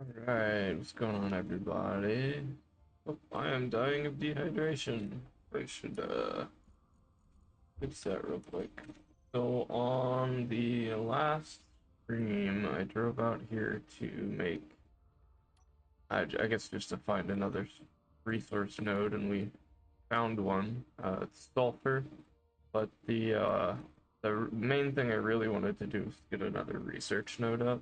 Alright, what's going on, everybody? Oh, I am dying of dehydration. I should fix that real quick. So on the last stream, I drove out here to make, I guess just to find another resource node, and we found one. It's sulfur, but the main thing I really wanted to do was get another research node up.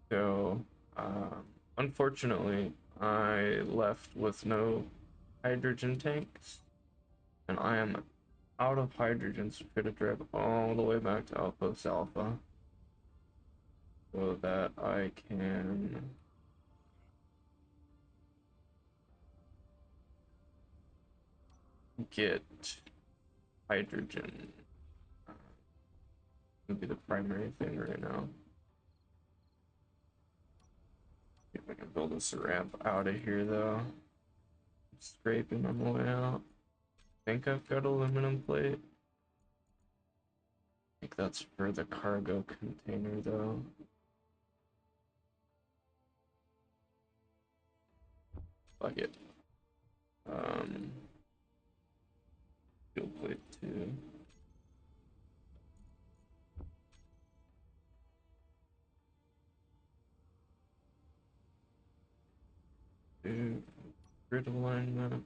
So, um, unfortunately, I left with no hydrogen tanks, and I am out of hydrogen, so I'm gonna drive all the way back to Outpost Alpha so that I can get hydrogen. Would be the primary thing right now. See if I can build us a ramp out of here, though. Scraping on the way out. I think I've got aluminum plate. I think that's for the cargo container, though. Fuck it. Um, Fuel plate too. Do grid alignment.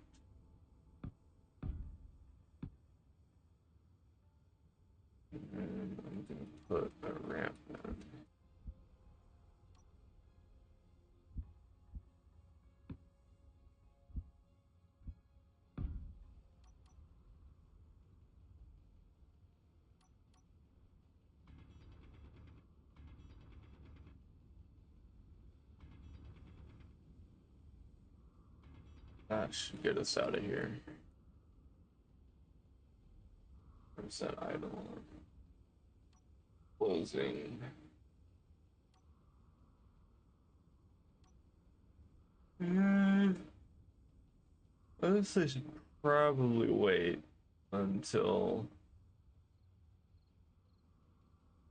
And I'm gonna put a ramp in. That should get us out of here. Where's that idle? Closing. Hmm. Honestly, I should probably wait until.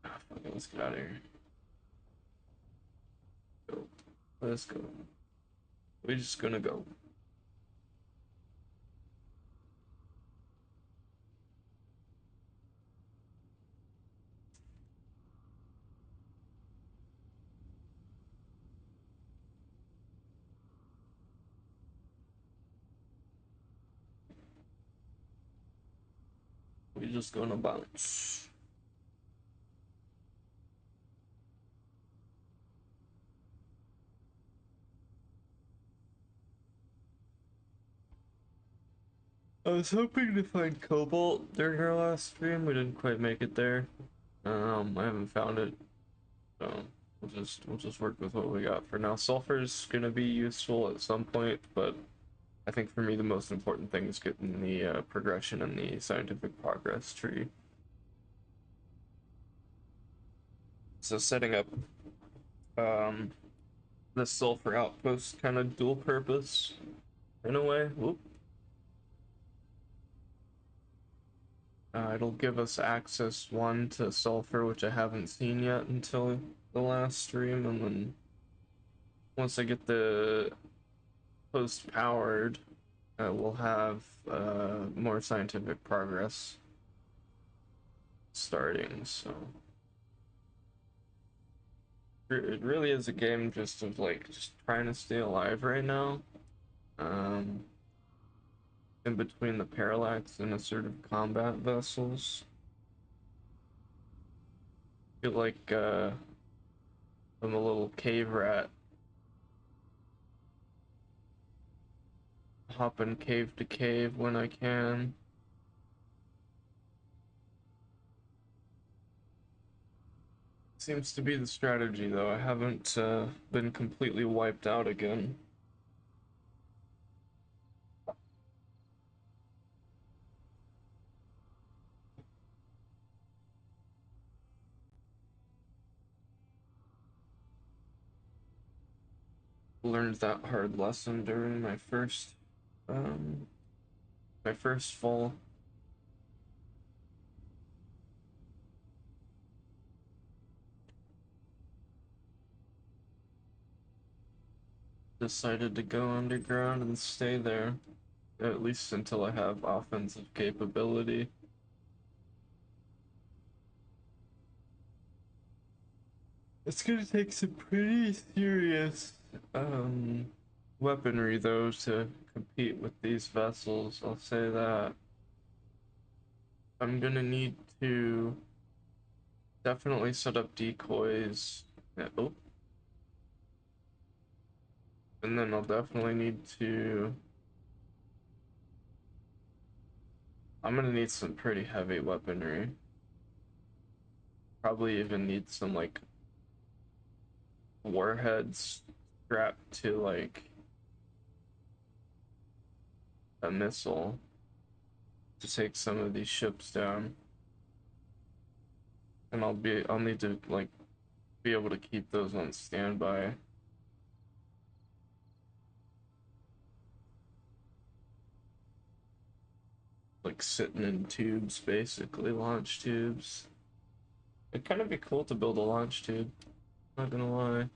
Ah, fuck it, let's get out of here. Go. Let's go. We're just gonna go. We're just gonna bounce. I was hoping to find cobalt during our last stream. We didn't quite make it there. I haven't found it, so we'll just work with what we got for now. Sulfur's gonna be useful at some point, but I think for me the most important thing is getting the progression in the scientific progress tree. So setting up um, the sulfur outpost kind of dual purpose in a way. Whoop. It'll give us access one to sulfur, which I haven't seen yet until the last stream, and then once I get the post powered, we'll have more scientific progress starting. So it really is a game just of like just trying to stay alive right now. Um, in between the parallax and assertive combat vessels. I feel like I'm a little cave rat, hopping cave to cave when I can. Seems to be the strategy, though. I haven't been completely wiped out again. Learned that hard lesson during um, my first fall. decided to go underground and stay there, at least until I have offensive capability. It's gonna take some pretty serious weaponry though to compete with these vessels, I'll say that. I'm gonna need to definitely set up decoys. Oh, and then I'll definitely need to. I'm gonna need some pretty heavy weaponry. Probably even need some like warheads strapped to like a missile to take some of these ships down. And I'll need to like be able to keep those on standby. Like sitting in tubes, basically, launch tubes. It'd kind of be cool to build a launch tube, not gonna lie.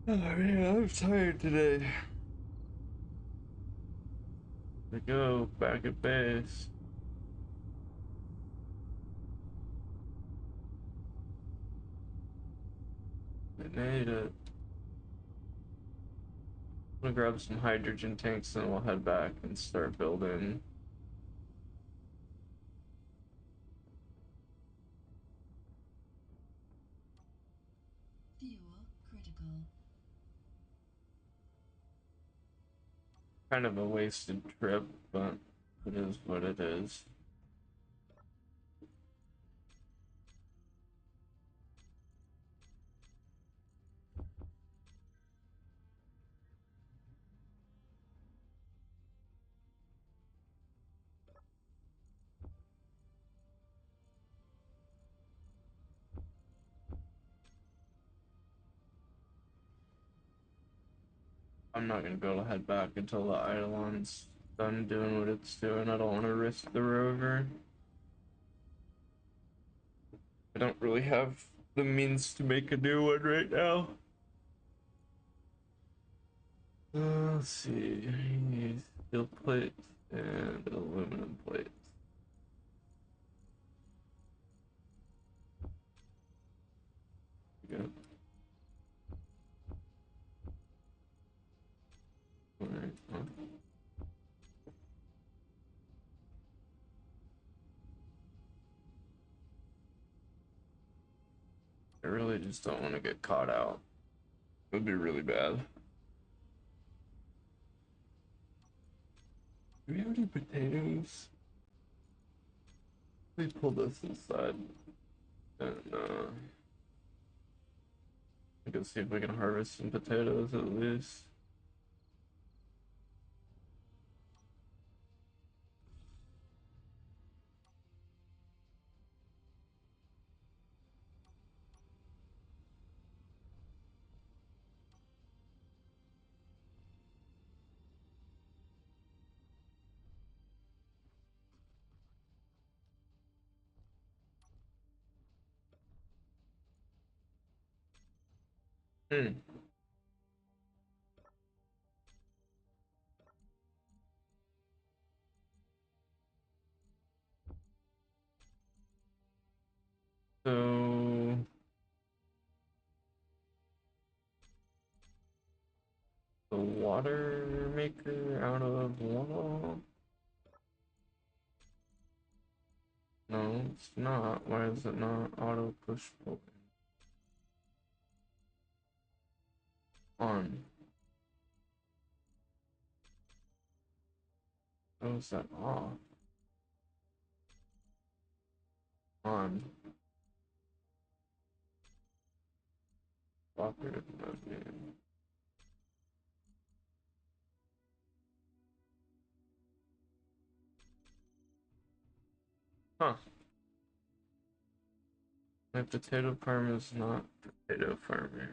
Oh man, I'm tired today. We go back at base. We made it. I'm gonna grab some hydrogen tanks and we'll head back and start building. Fuel critical. Kind of a wasted trip, but it is what it is. I'm not gonna be able to head back until the Eidolon's done doing what it's doing. I don't want to risk the rover. I don't really have the means to make a new one right now. Let's see. I need steel plates and aluminum plates. Good. Alright. I really just don't want to get caught out. It would be really bad. Do we have any potatoes? Let me pull this inside and we can see if we can harvest some potatoes at least. Hmm. So the water maker out of wall? No, it's not. Why is it not auto push pull on? How is that off? On. Cooperative mode. Huh. My potato farm is not potato farming.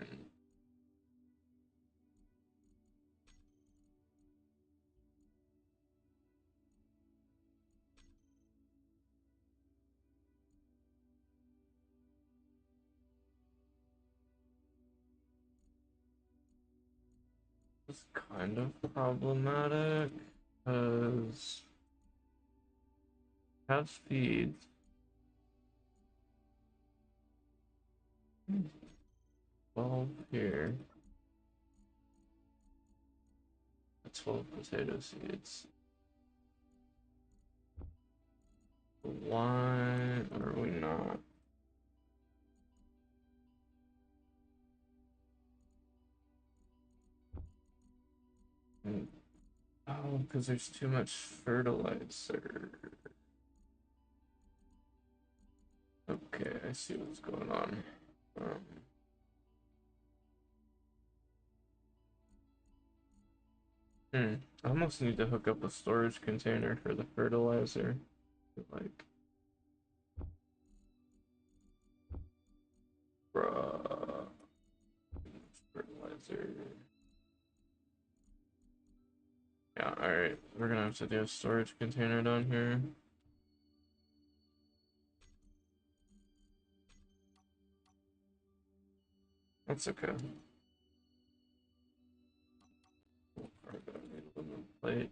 It's kind of problematic because have seeds. 12 here. 12 potato seeds. Why are we not? Oh, because there's too much fertilizer. Okay, I see what's going on. I almost need to hook up a storage container for the fertilizer. Like, bruh. Fertilizer. Yeah, alright. We're gonna have to do a storage container down here. That's okay. Aluminum plate.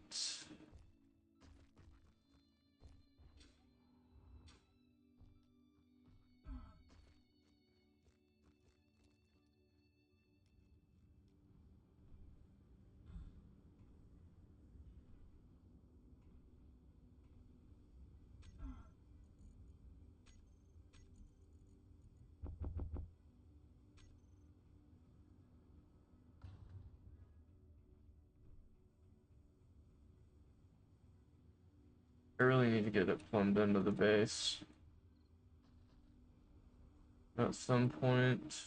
I really need to get it plumbed into the base at some point.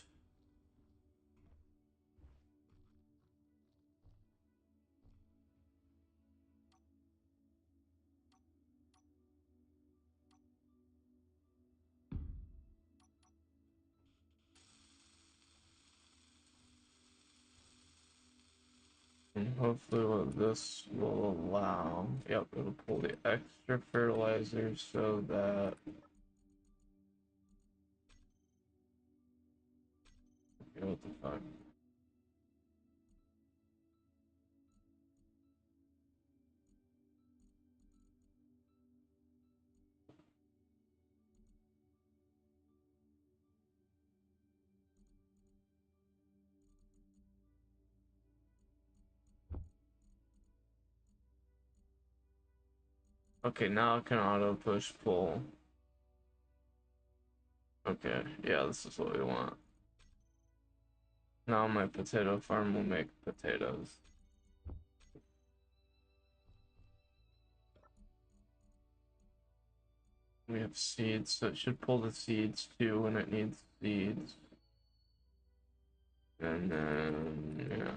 And hopefully what this will allow, yep, it'll pull the extra fertilizer so that, okay, what the fuck? Okay, now it can auto push pull. Okay, yeah, this is what we want. Now my potato farm will make potatoes. We have seeds, so it should pull the seeds too when it needs seeds. And then, yeah.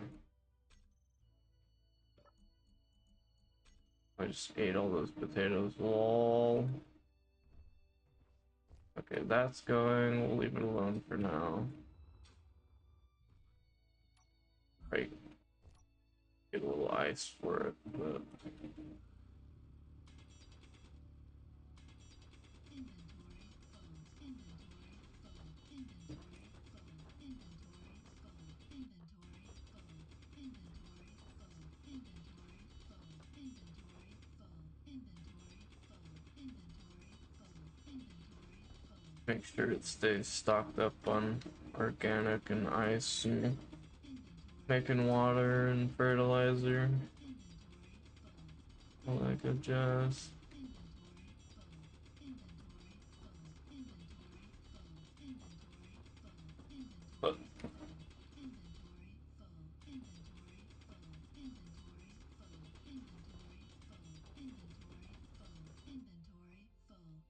I just ate all those potatoes. Lol. Okay, that's going. We'll leave it alone for now. Right. Get a little ice for it, but make sure it stays stocked up on organic and ice and making water and fertilizer. All that good jazz. But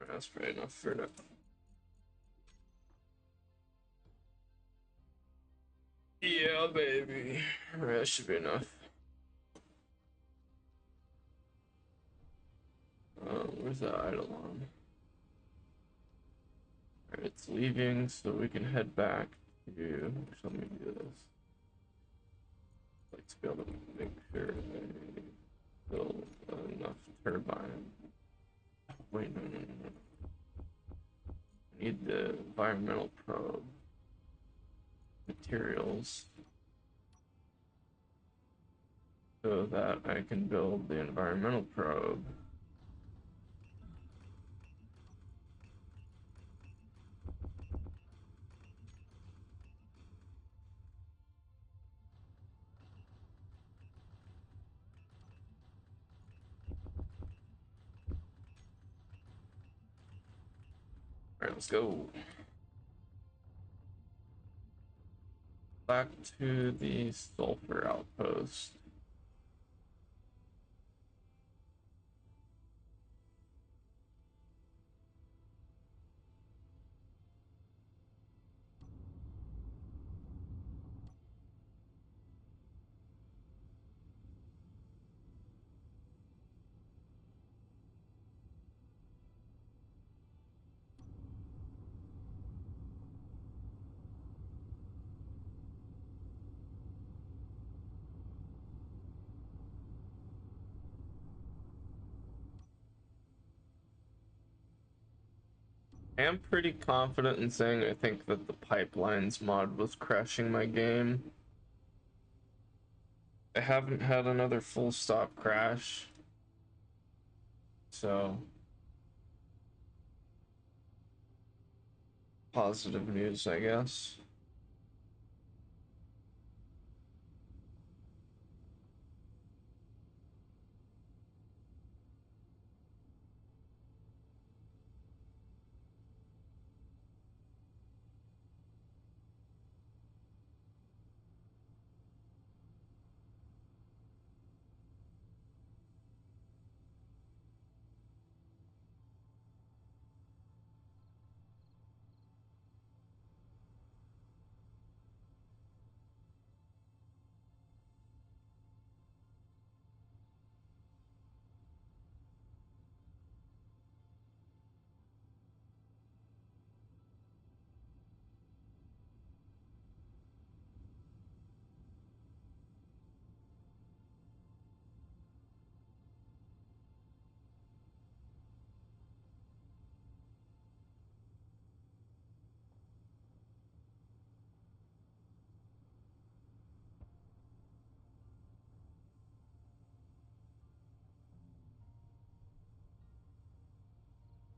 that's probably enough for now. Yeah, baby. That should be enough. Where's that idle on? It's leaving, so we can head back to. Let me do this. Like to be able to make sure they build enough turbine. Wait, no. I need the environmental probe materials so that I can build the environmental probe. Alright, let's go. Back to the sulfur outpost. I am pretty confident in saying I think that the pipelines mod was crashing my game. I haven't had another full stop crash, so positive news, I guess.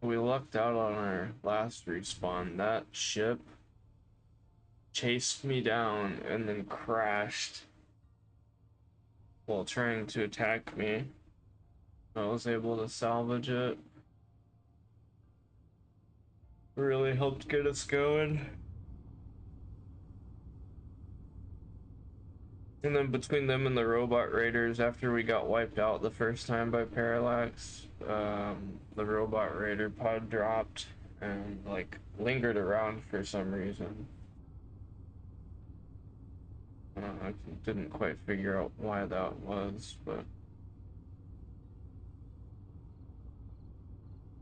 We lucked out on our last respawn. That ship chased me down and then crashed while trying to attack me. I was able to salvage it. Really helped get us going. And then between them and the robot raiders, after we got wiped out the first time by Parallax, the robot raider pod dropped and like lingered around for some reason. I didn't quite figure out why that was, but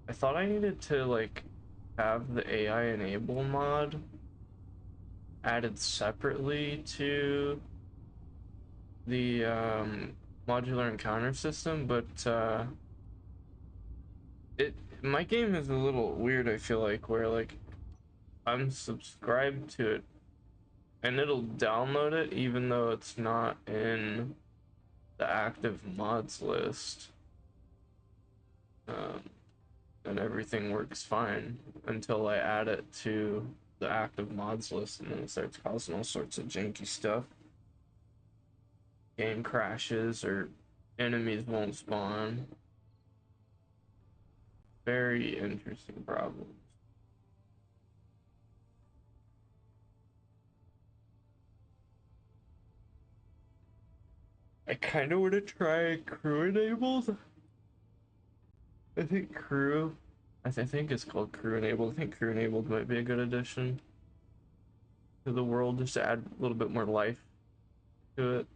I thought I needed to like have the AI enable mod added separately to the modular encounter system, but it my game is a little weird, I feel like, where like I'm subscribed to it and it'll download it even though it's not in the active mods list. Um, and everything works fine until I add it to the active mods list, and then it starts causing all sorts of janky stuff. Game crashes or enemies won't spawn. Very interesting problems. I kind of want to try crew enabled. I think crew, I think it's called crew enabled. I think crew enabled might be a good addition to the world, just to add a little bit more life to it.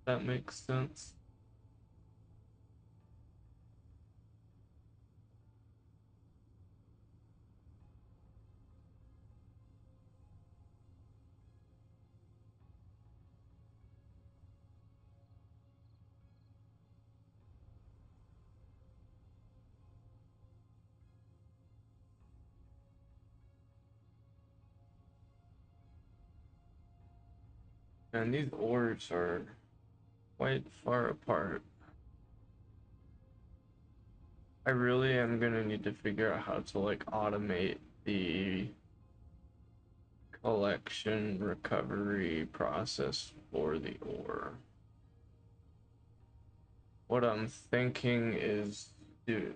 That makes sense. And these ores are quite far apart. I really am gonna need to figure out how to like automate the collection recovery process for the ore. What I'm thinking is to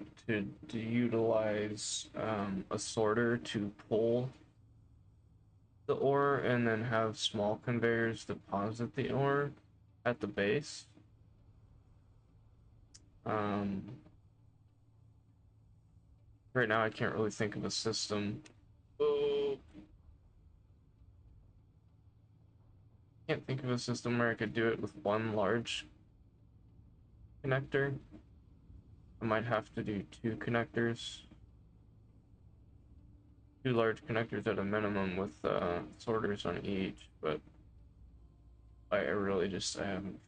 utilize a sorter to pull the ore and then have small conveyors deposit the ore at the base. Um, right now, I can't really think of a system. Oh, can't think of a system where I could do it with one large connector. I might have to do two connectors, two large connectors at a minimum with sorters on each, but I really just I haven't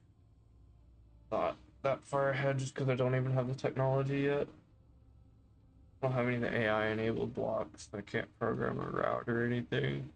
thought that far ahead just because I don't even have the technology yet. I don't have any of the AI enabled blocks. I can't program a route or anything.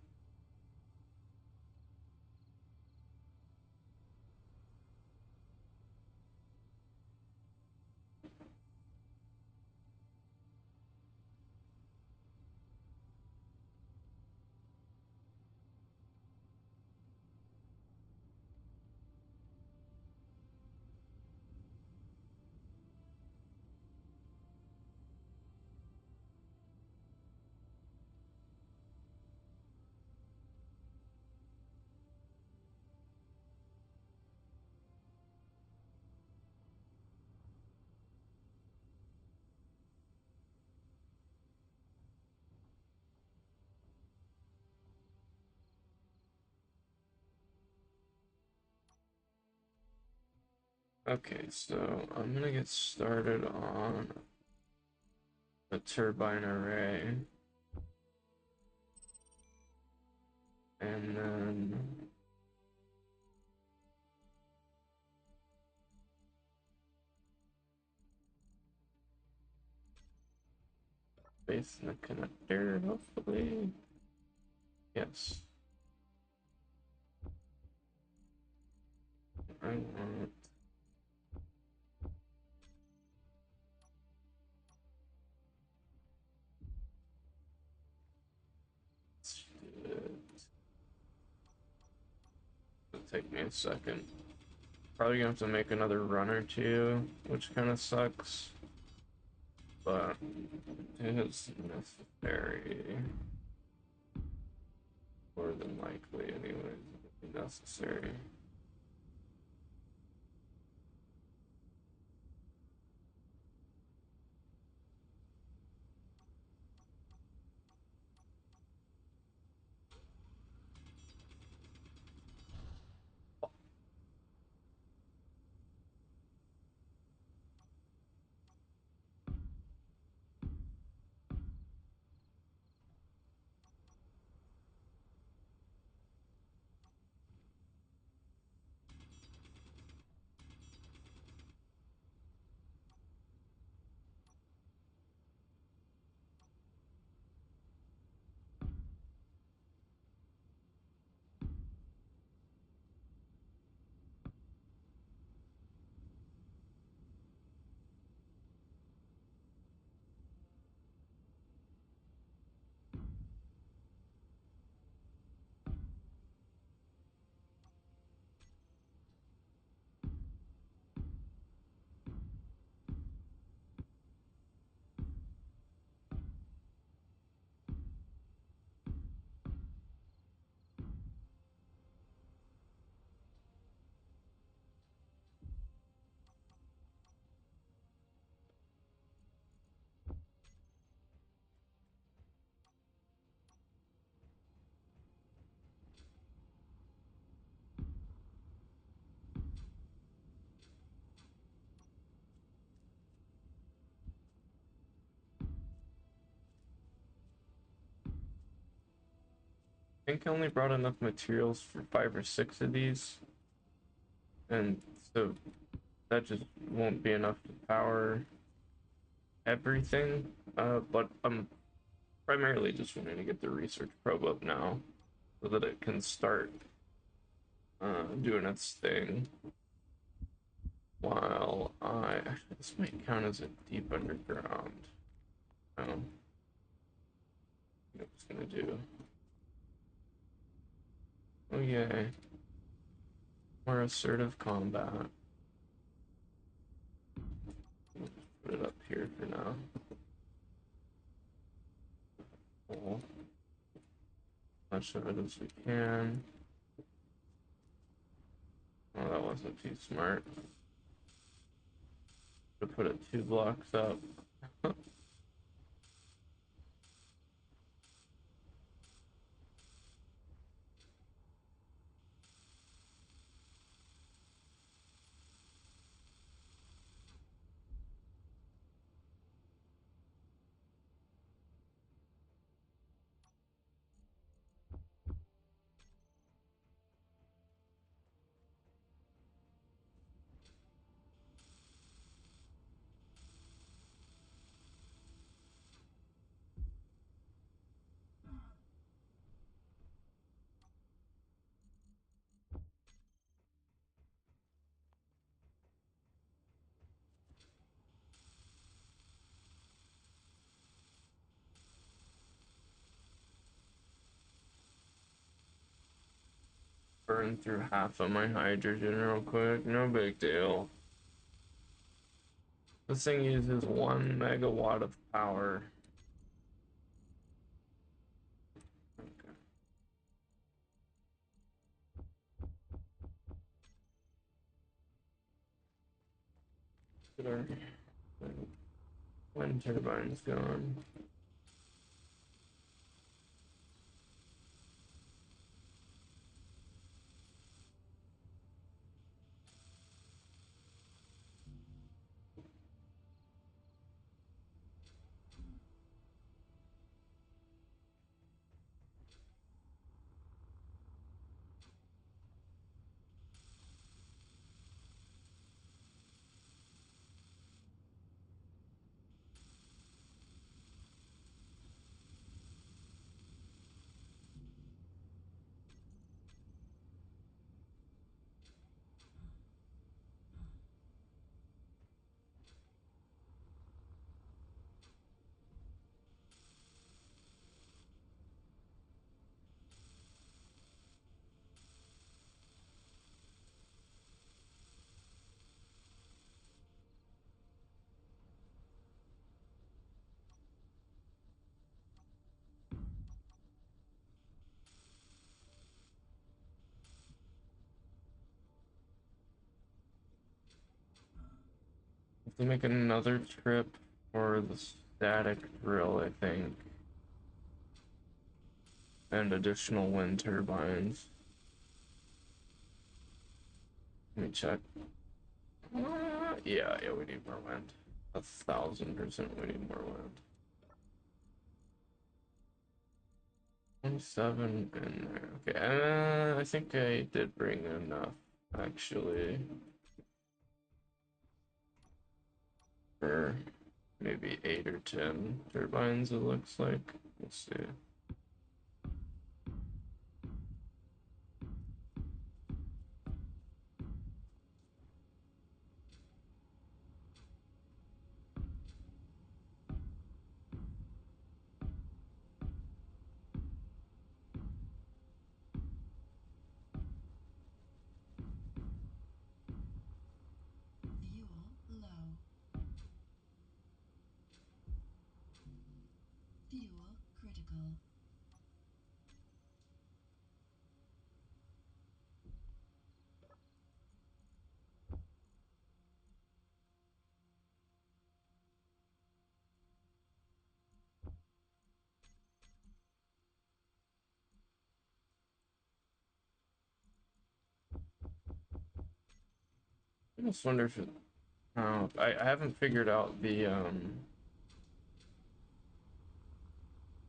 Okay, so I'm gonna get started on a turbine array. And then place the connector, hopefully. Yes. I want it. It'll take me a second. Probably gonna have to make another run or two, which kind of sucks. But it is necessary. More than likely, anyways. It'll be necessary. I think I only brought enough materials for 5 or 6 of these, and so that just won't be enough to power everything. But I'm primarily just wanting to get the research probe up now so that it can start doing its thing. While this might count as a deep underground. What it's gonna do. Oh yay. More assertive combat. We'll just put it up here for now. Cool. Much of it as we can. Oh, that wasn't too smart. To put it 2 blocks up. Burn through half of my hydrogen real quick. No big deal. This thing uses 1 megawatt of power. Okay. Get our wind turbines going. Have to make another trip for the static drill, I think. And additional wind turbines. Let me check. Yeah, we need more wind. 1,000% we need more wind. 27 in there. Okay, I think I did bring enough, actually. For maybe 8 or 10 turbines, it looks like. Let's see. Fuel low. Fuel critical. I just wonder if it. I haven't figured out the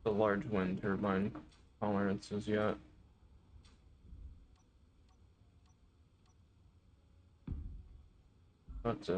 large wind turbine tolerances yet. But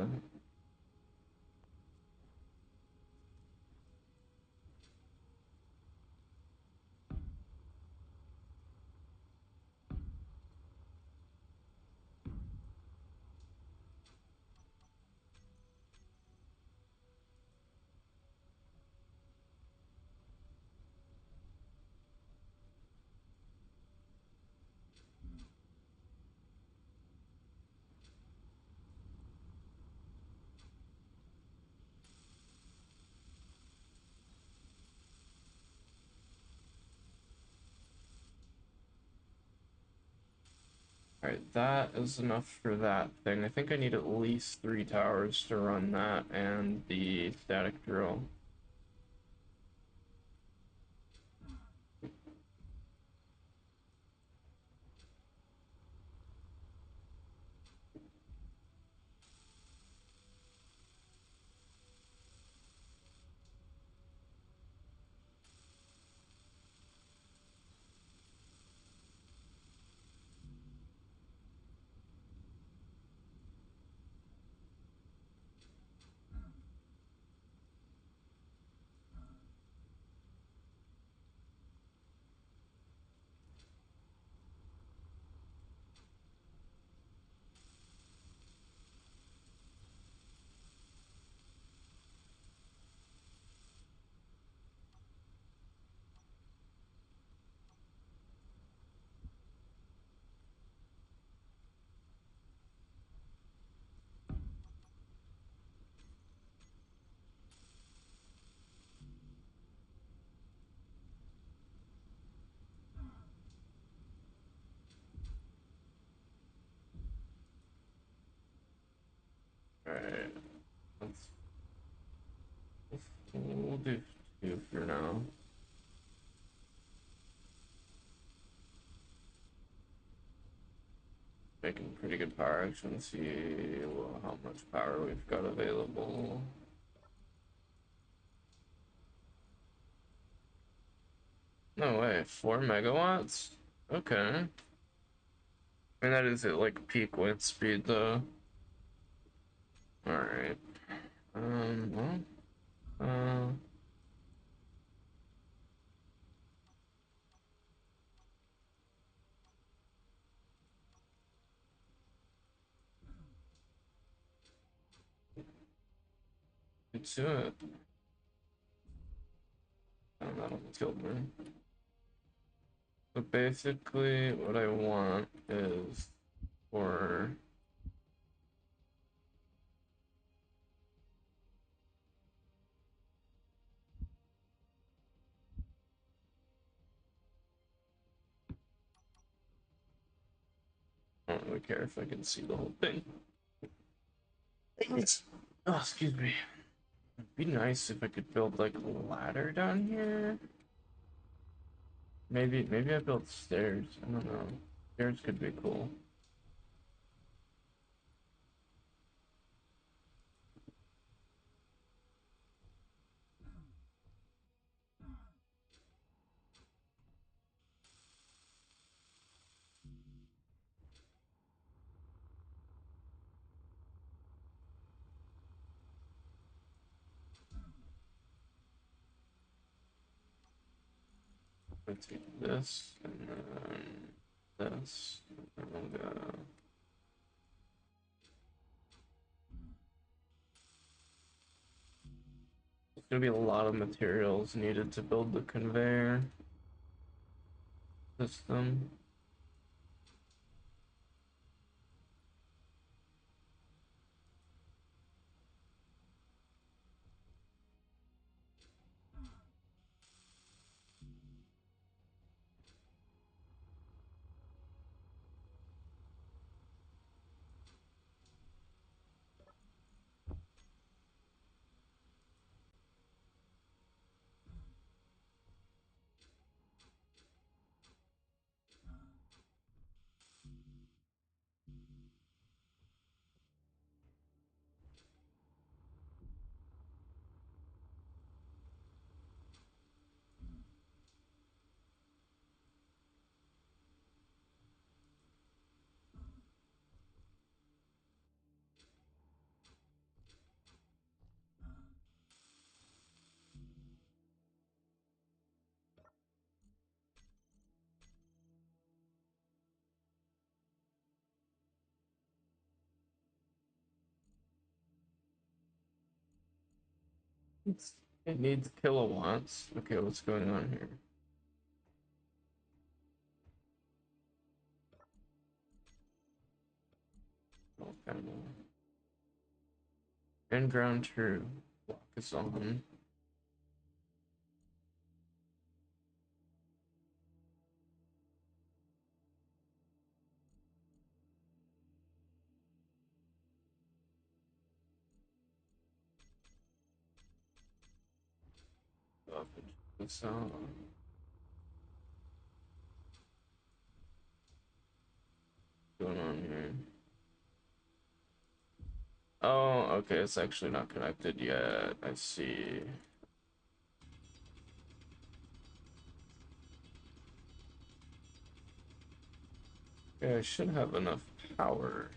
Alright, that is enough for that thing. I think I need at least 3 towers to run that and the static drill. Alright, let's, we'll do 2 for now. Making pretty good power action. Let's see how much power we've got available. No way, 4 megawatts? Okay. And that is at like peak wind speed though. Alright. Well, get to it. Oh, that almost killed me. But basically, what I want is for I don't really care if I can see the whole thing. Oh, excuse me. It'd be nice if I could build like a ladder down here. Maybe I built stairs. I don't know. Stairs could be cool. Let's take this and then this. And there's gonna be a lot of materials needed to build the conveyor system. It needs kilowatts. Okay, what's going on here? Oh, and ground true. Block is on. up into the sun. What's going on here? Oh, okay, it's actually not connected yet. I see. Yeah, I should have enough power.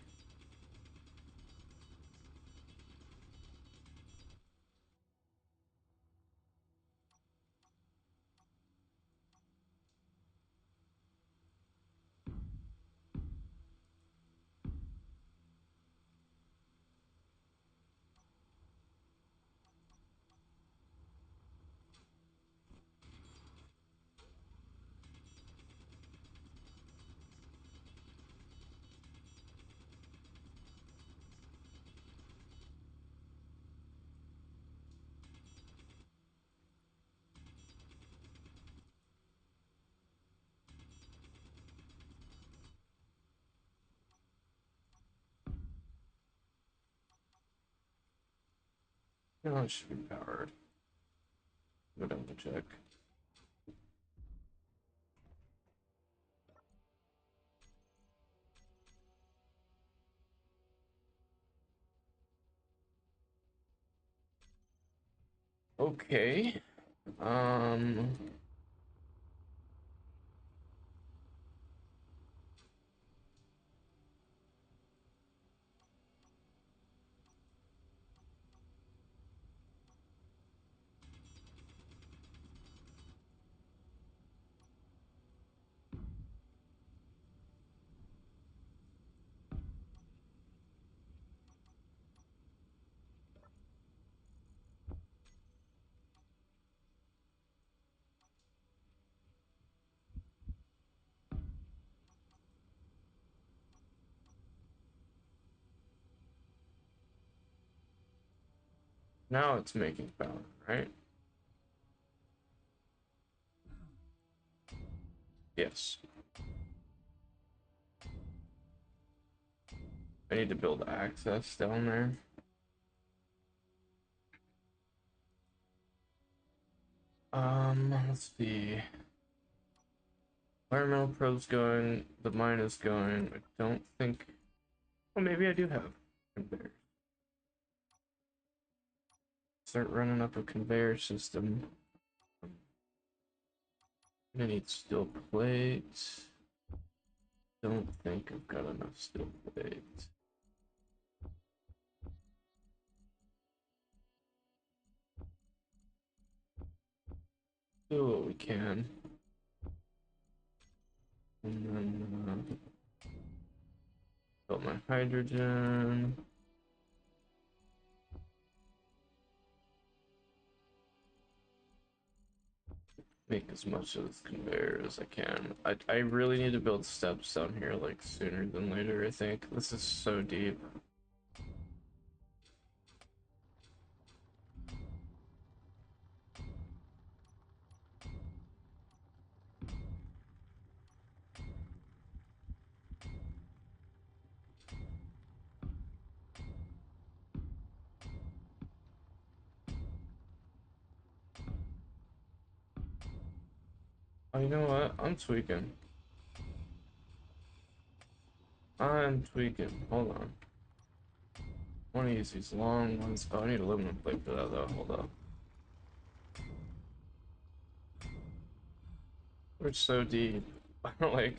No, it should be powered. Go down to check. Okay. Um. Now it's making power, right? Yes. I need to build access down there. Let's see. Environmental probe's going. The mine is going. I don't think. Well, maybe I do have conveyor. Start running up a conveyor system. I'm gonna need steel plates. Don't think I've got enough steel plates. Do what we can. And then build my hydrogen. Make as much of this conveyor as I can. I really need to build steps down here like sooner than later, I think. This is so deep. Oh, you know what? I'm tweaking. I'm tweaking. Hold on. I want to use these long ones. Oh, I need aluminum plate for that though. Hold up. We're so deep. I don't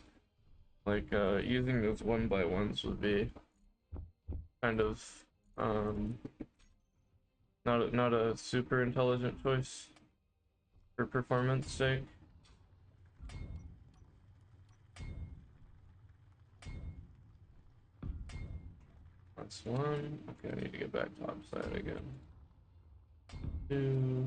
like using those one by ones would be kind of um not a super intelligent choice for performance sake. That's one. Okay, I need to get back topside again. Two.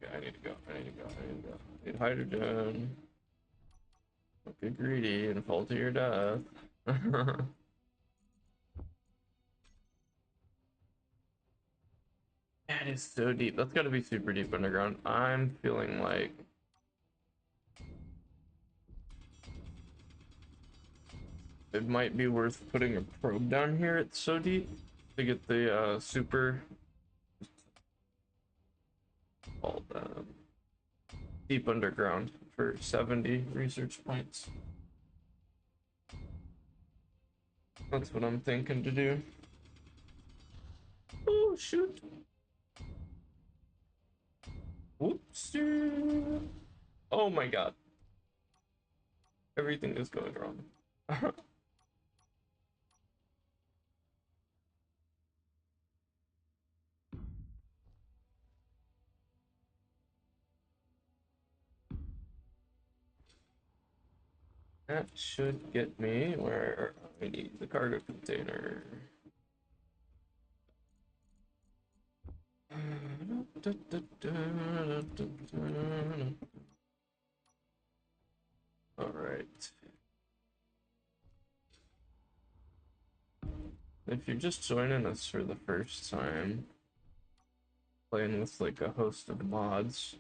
Okay, I need to go. I need to go. I need to go. I need hydrogen. Don't get greedy and fall to your death. That is so deep. That's got to be super deep underground. I'm feeling like it might be worth putting a probe down here. It's so deep. to get the super called deep underground for 70 research points. That's what I'm thinking to do. Oh shoot! Whoops! Oh my god! Everything is going wrong. That should get me where I need the cargo container. All right. If you're just joining us for the first time, playing with like a host of mods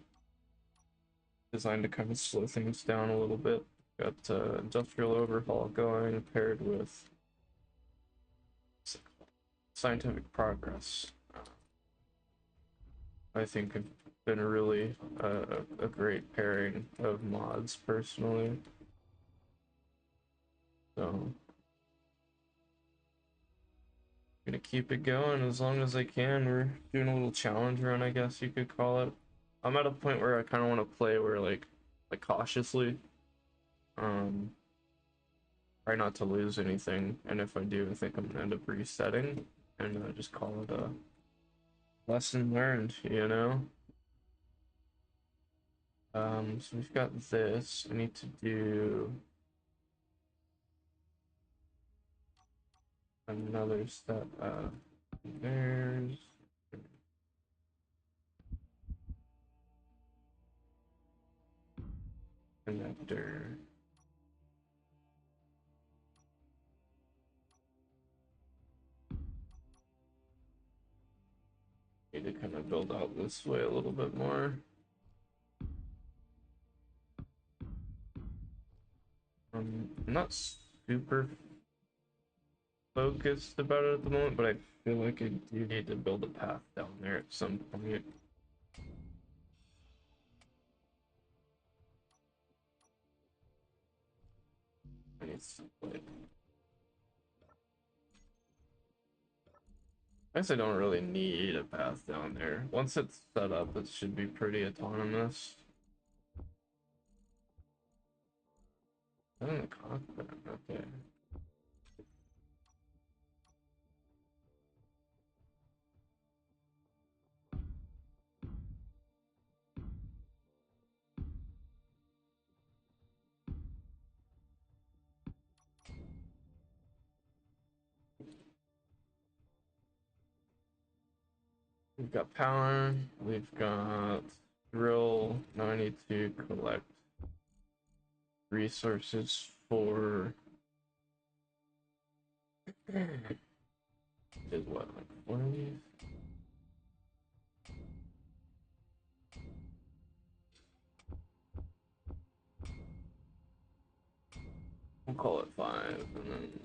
designed to kind of slow things down a little bit. Got industrial overhaul going paired with scientific progress. I think have been really a great pairing of mods personally. So gonna keep it going as long as I can. We're doing a little challenge run, I guess you could call it. I'm at a point where I kind of want to play where like cautiously, try not to lose anything, and if I do, I think I'm gonna end up resetting and just call it a lesson learned, you know. So we've got this. I need to do another step. There's connector. Need to kind of build out this way a little bit more. I'm not super focused about it at the moment, but I feel like I do need to build a path down there at some point. I need to split. I guess I don't really need a path down there. Once it's set up, it should be pretty autonomous. In the cockpit, okay. We've got power, we've got drill. Now I need to collect resources for is what, like 40? We'll call it 5, and then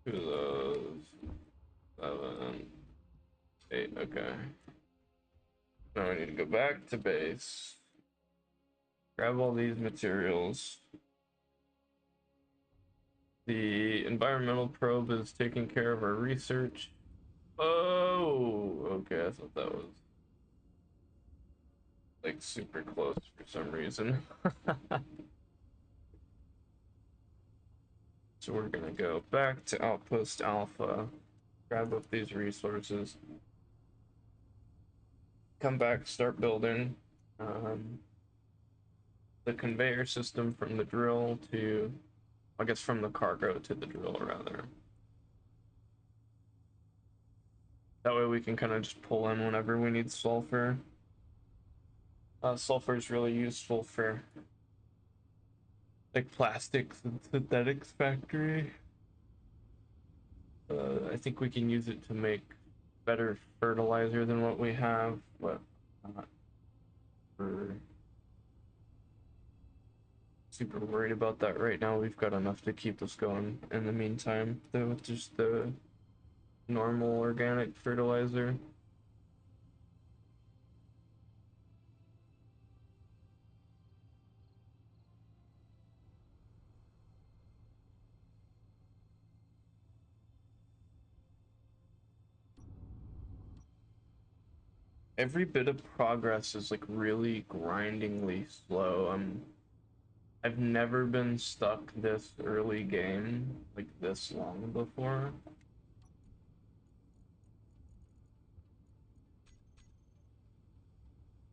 2 of those, 7, 8, okay. Now I need to go back to base, grab all these materials. The environmental probe is taking care of our research. Oh, okay, I thought that was like super close for some reason. So we're gonna go back to Outpost Alpha, grab up these resources, come back, start building um, the conveyor system from the drill to, I guess, from the cargo to the drill, rather. That way we can kind of just pull in whenever we need sulfur. Sulfur is really useful for like plastics and synthetics factory. I think we can use it to make better fertilizer than what we have, but not for super worried about that right now. We've got enough to keep us going in the meantime, though, with just the normal organic fertilizer. Every bit of progress is like really grindingly slow. I've never been stuck this early game like this long before.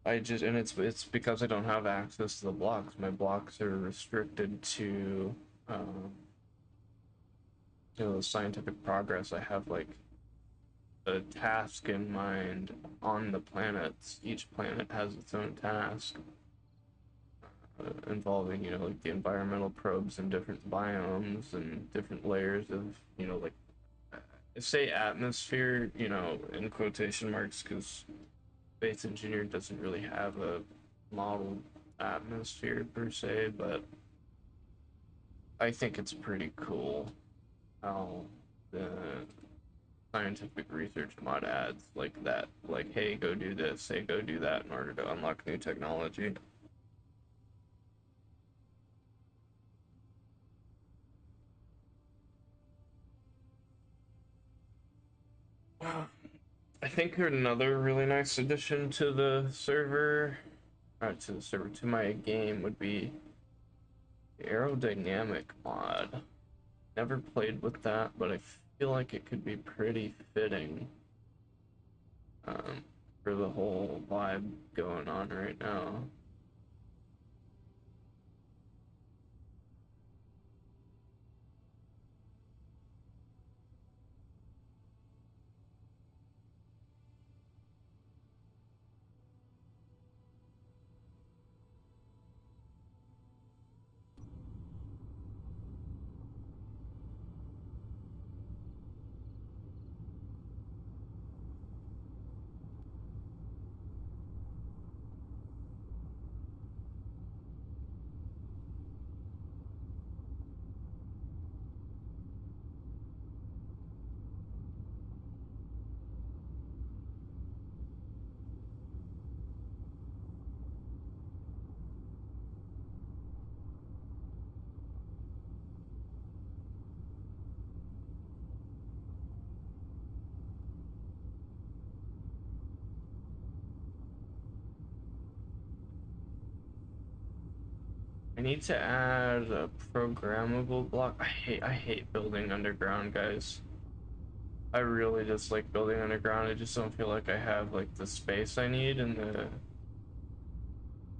And it's because I don't have access to the blocks. My blocks are restricted to the scientific progress. I have like a task in mind on the planets. Each planet has its own task involving, like the environmental probes and different biomes and different layers of, like say atmosphere, in quotation marks, because space engineer doesn't really have a model atmosphere per se, but I think it's pretty cool how the scientific research mod adds like that, like, hey, go do this, hey, go do that in order to unlock new technology. I think another really nice addition to the server, to my game would be the aerodynamic mod. Never played with that, but I feel like it could be pretty fitting um, for the whole vibe going on right now. I need to add a programmable block. I hate building underground, guys. I really just like building underground. I just don't feel like I have like the space I need, and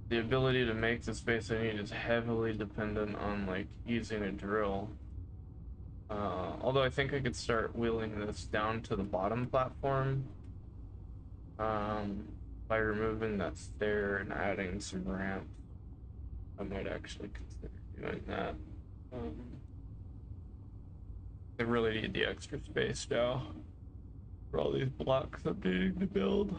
the ability to make the space I need is heavily dependent on like using a drill. Although I think I could start wheeling this down to the bottom platform um, by removing that stair and adding some ramps. I might actually consider doing that. Um, I really need the extra space now for all these blocks I'm needing to build.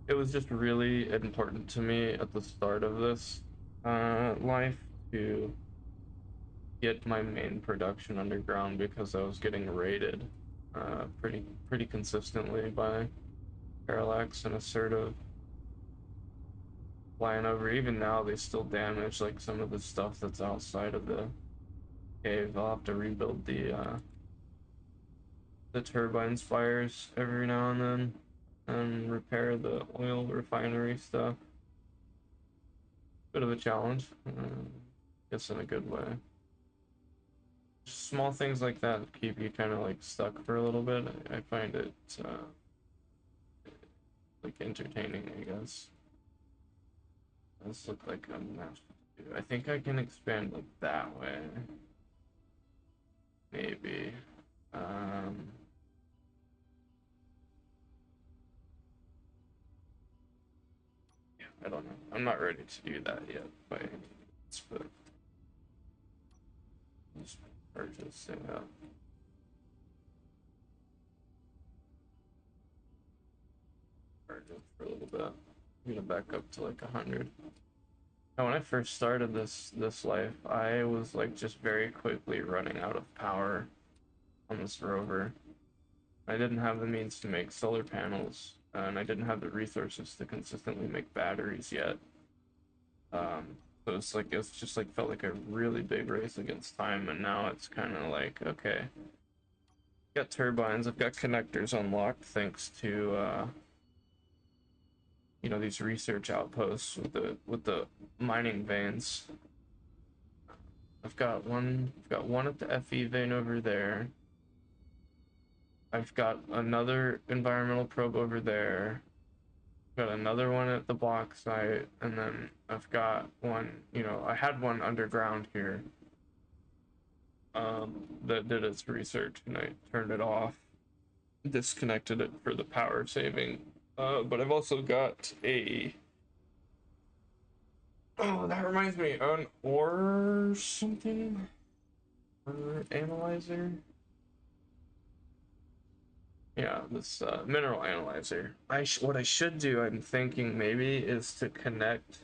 It was just really important to me at the start of this life to get my main production underground because I was getting raided pretty consistently by Parallax and Assertive flying over. Even now, they still damage like some of the stuff that's outside of the cave. I'll have to rebuild the turbine spires every now and then and repair the oil refinery stuff. Bit of a challenge, guess in a good way. Just small things like that keep you kind of like stuck for a little bit. I find it like entertaining, I guess. This look like a match. I think I can expand like that way. Maybe. Um, yeah, I don't know. I'm not ready to do that yet by any means, but just purchase it up. Purchase for a little bit. I'm gonna back up to like 100. Now, when I first started this life, I was like just very quickly running out of power on this rover. I didn't have the means to make solar panels, and I didn't have the resources to consistently make batteries yet. So it's just like felt like a really big race against time, and now it's kind of like, okay, got turbines, I've got connectors unlocked thanks to you know, these research outposts with the mining veins. I've got one at the FE vein over there. I've got another environmental probe over there. Got another one at the bauxite, and then I've got one, you know, I had one underground here that did its research, and I turned it off, disconnected it for the power saving. But I've also got a, oh, that reminds me, an ore something, or analyzer. Yeah, this mineral analyzer. What I should do, I'm thinking maybe, is to connect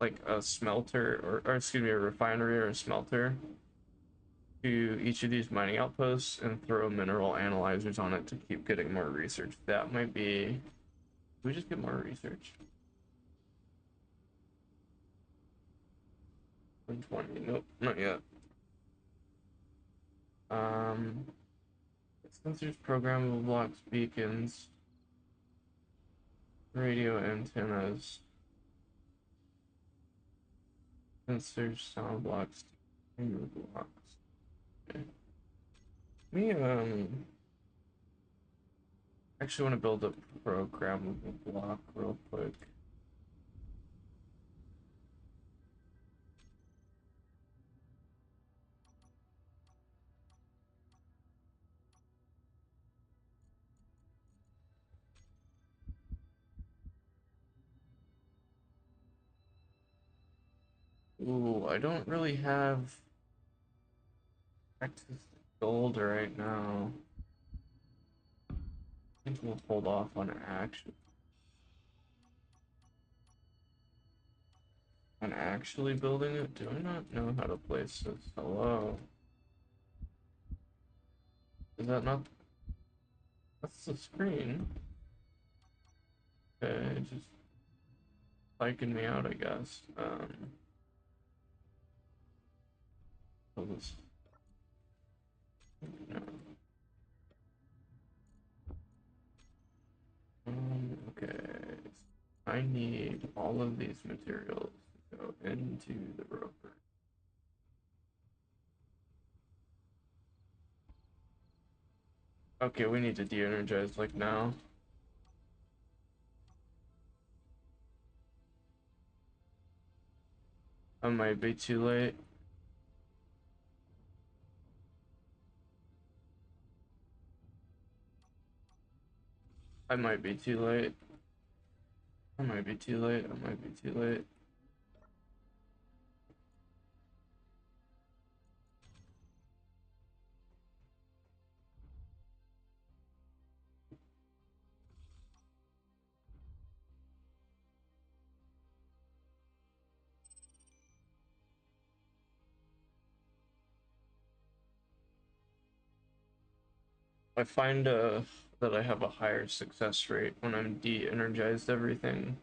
like a smelter or excuse me, a refinery or a smelter to each of these mining outposts and throw mineral analyzers on it to keep getting more research. That might be. We just get more research. 120. Nope, not yet. Um, sensors, programmable blocks, beacons, radio antennas, sensors, sound blocks, timer blocks. Okay. Me actually want to build a programmable block real quick. Ooh, I don't really have access to gold right now. I think we'll hold off on actually building it. Do I not know how to place this? Hello. Is that not? That's the screen. Okay, just psyching me out, I guess. So this. No. Okay. I need all of these materials to go into the rover. Okay, we need to de-energize like now. I might be too late. I might be too late. I might be too late. I might be too late. I find that I have a higher success rate when I'm de-energized everything.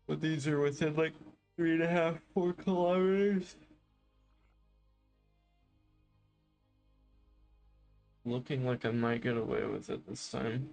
But these are within like 3.5, 4 kilometers. Looking like I might get away with it this time.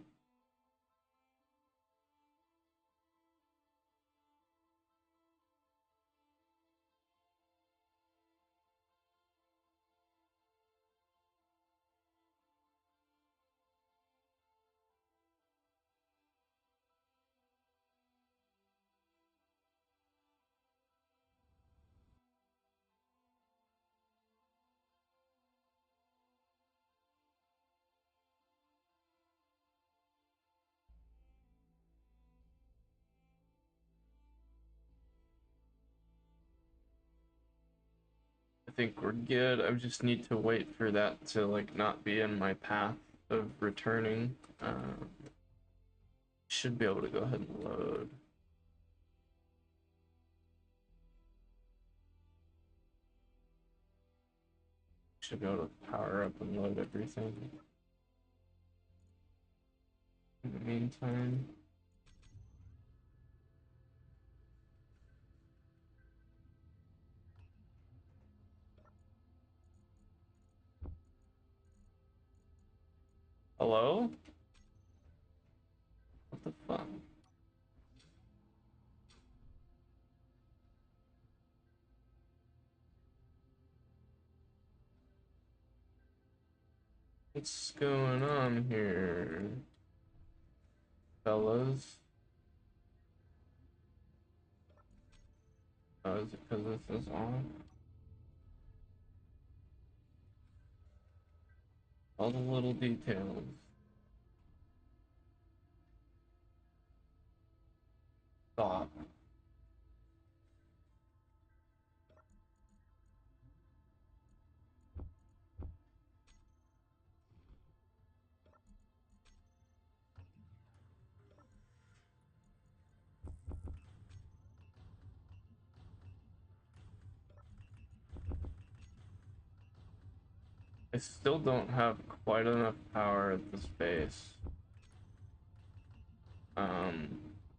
I think we're good. I just need to wait for that to like not be in my path of returning. Should be able to go ahead and load. should be able to power up and load everything. In the meantime. Hello? What the fuck? What's going on here, fellas? Oh, is it because this is on? All the little details. Stop. I still don't have quite enough power at this base. I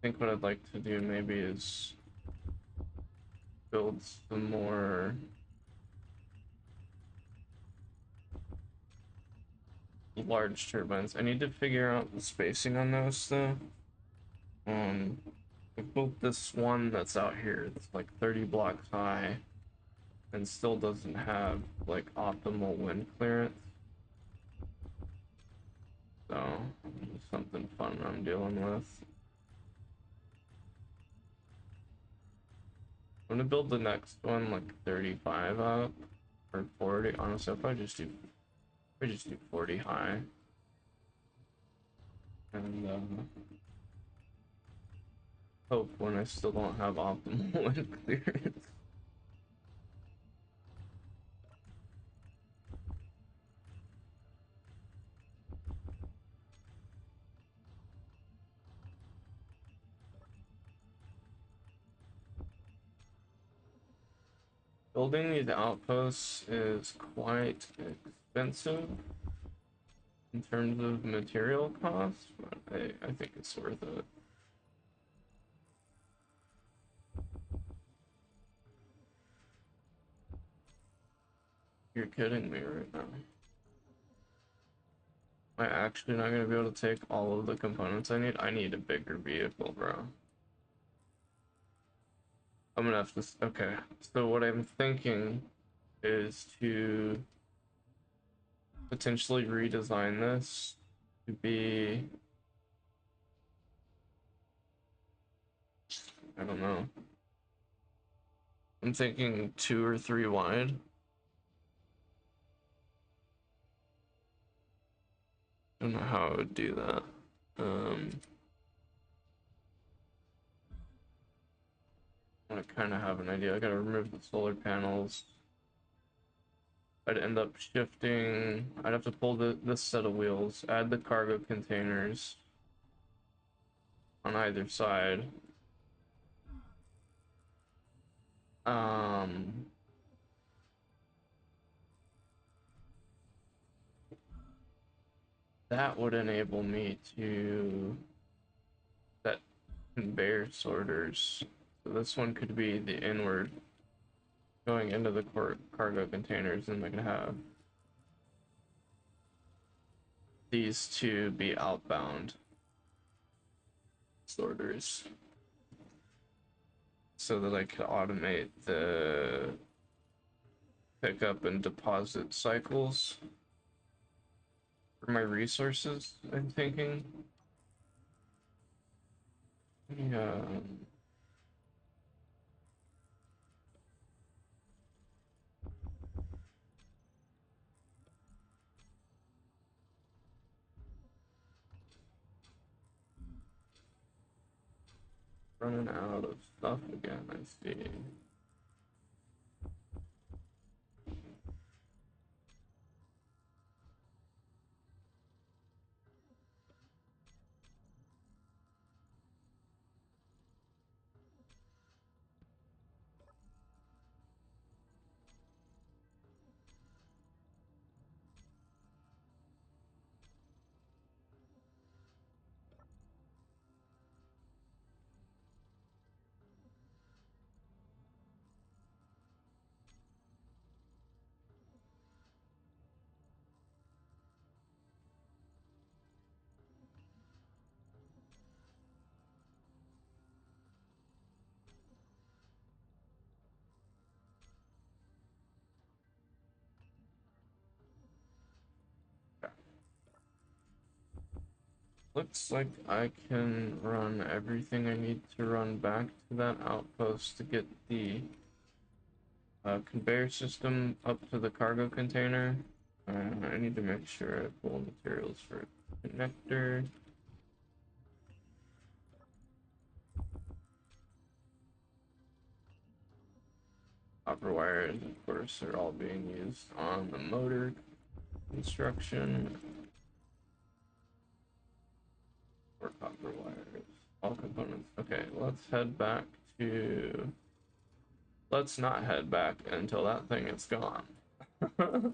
think what I'd like to do maybe is build some more large turbines. I need to figure out the spacing on those though. I built this one that's out here. It's like 30 blocks high and still doesn't have like optimal wind clearance. So something fun I'm dealing with. I'm gonna build the next one like 35 up or 40. Honestly, I'll probably just do 40 high. And hope when I still don't have optimal wind clearance. Building these outposts is quite expensive in terms of material costs, but I think it's worth it. You're kidding me right now. Am I actually not gonna be able to take all of the components I need? I need a bigger vehicle, bro. I'm gonna have to, okay. So what I'm thinking is to potentially redesign this to be, I don't know. I'm thinking 2 or 3 wide. I don't know how I would do that. I kind of have an idea. I gotta remove the solar panels. I'd end up shifting. I'd have to pull this set of wheels, add the cargo containers on either side. That would enable me to set conveyor sorters. So this one could be the inward going into the cargo containers, and I can have these two be outbound sorters so that I could automate the pickup and deposit cycles for my resources, I'm thinking. Yeah. Running out of stuff again, I see. Looks like I can run everything I need to run back to that outpost to get the conveyor system up to the cargo container. I need to make sure I pull materials for a connector. Copper wires, of course, are all being used on the motor construction. Or copper wires, all components. Okay, let's head back to. Let's not head back until that thing is gone. What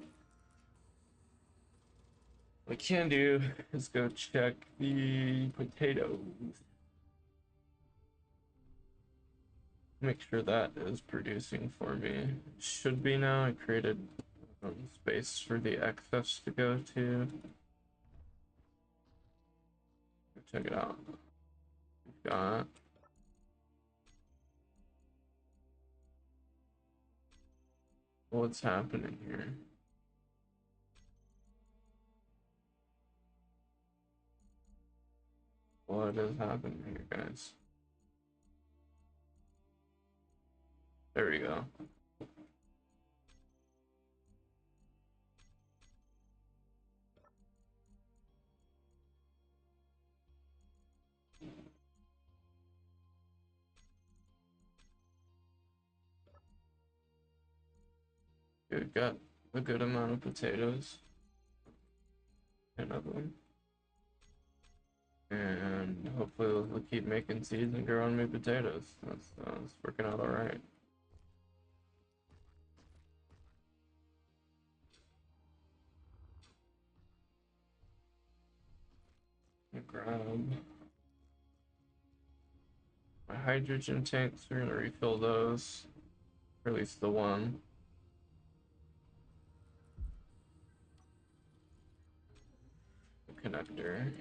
we can do is go check the potatoes. Make sure that is producing for me. Should be now. I created space for the excess to go to. Check it out. We've got what's happening here. What is happening here, guys? There we go. We've got a good amount of potatoes. 10 of them. And hopefully we'll keep making seeds and growing me potatoes. That's working out all right. Grab my hydrogen tanks. We're gonna refill those, or at least the one. The connector.